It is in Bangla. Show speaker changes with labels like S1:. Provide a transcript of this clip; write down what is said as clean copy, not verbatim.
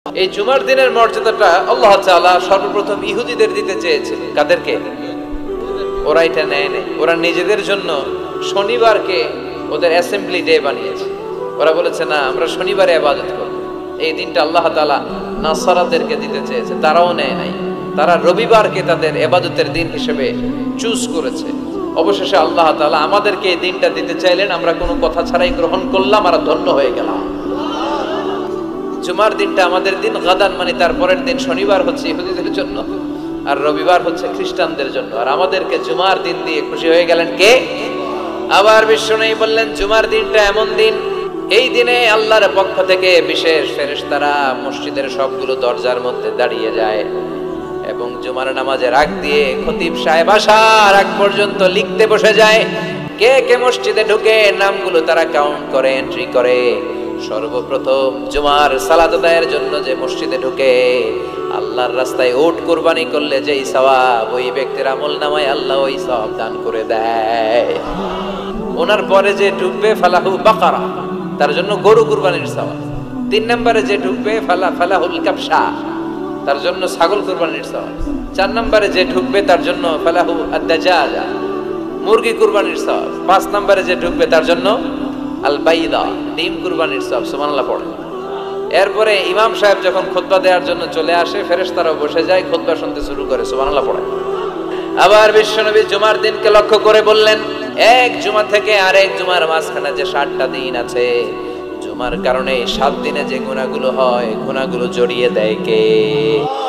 S1: এই জুমার দিনের মর্যাদাটা আল্লাহ তাআলা সর্বপ্রথম ইহুদিদের দিতে চেয়েছিলেন। কাদেরকে? ওরা এটা নেয় নাই। ওরা নিজেদের জন্য শনিবারকে ওদের অ্যাসেম্বলি ডে বানিয়েছে। ওরা বলেছে না, আমরা শনিবারে ইবাদত করব। এই দিনটা আল্লাহ তাআলা নাসারাদেরকে দিতে চেয়েছে, তারাও নেয় নাই। তারা রবিবারকে তাদের ইবাদতের দিন হিসেবে চুজ করেছে। অবশেষে আল্লাহ তাআলা আমাদেরকে এই দিনটা দিতে চাইলেন, আমরা কোনো কথা ছাড়াই গ্রহণ করলাম আর ধন্য হয়ে গেলাম। জুমার দিনটা আমাদের দিন, গাদান মানে তারপরের দিন শনিবার হচ্ছে ইহুদিদের জন্য, আর রবিবার হচ্ছে খ্রিস্টানদের জন্য। আর আমাদেরকে জুমার দিন দিয়ে খুশি হয়ে গেলেন কে? আবার বিশ্বনবী বললেন, জুমার দিনটা এমন দিন, এই দিনে আল্লাহর পক্ষ থেকে বিশেষ ফেরেশতারা মসজিদের সবগুলো দরজার মধ্যে দাঁড়িয়ে যায় এবং জুমার নামাজের আগ দিয়ে খতিব সাহেব আসার আগ পর্যন্ত লিখতে বসে যায়। কে কে মসজিদে ঢুকে নামগুলো তারা কাউন্ট করে, এন্ট্রি করে। সর্বপ্রথম জুমার সালাত আদায়ের জন্য যে মসজিদে ঢুকে, আল্লাহর রাস্তায় উট কুরবানি করলে যেই সওয়াব, ওই ব্যক্তির আমলনামায় আল্লাহ ওই সওয়াব দান করে দেয়। ওনার পরে যে ঢুকবে ফালাহু বাকারা, তার জন্য গরু কুরবানির সওয়াব। 3 নম্বরে যে ঢুকবে ফালাহুল কাবশা, তার জন্য ছাগল কুরবানির সওয়াব। 4 নম্বরে যে ঢুকবে তার জন্য ফালাহু আদ-দাজাজা, মুরগি কুরবানির সওয়াব। 5 নম্বরে যে ঢুকবে তার জন্য আল বাইদা, ডিম কুরবানির সওয়াব। সুবহানাল্লাহ পড়ে। এরপরে ইমাম সাহেব যখন খুতবা দেওয়ার জন্য চলে আসে, ফেরেশতারাও বসে যায়, খুতবা শুনতে শুরু করে। সুবহানাল্লাহ পড়ে। আবার বিশ্বনবী জুমার দিনকে লক্ষ্য করে বললেন, এক জুমা থেকে আরেক জুমার মাঝখানে যে 7টা দিন আছে, জুমার কারণে 7 দিনে যে গুনাহগুলো হয়, গুনাহগুলো জড়িয়ে দেয় কে?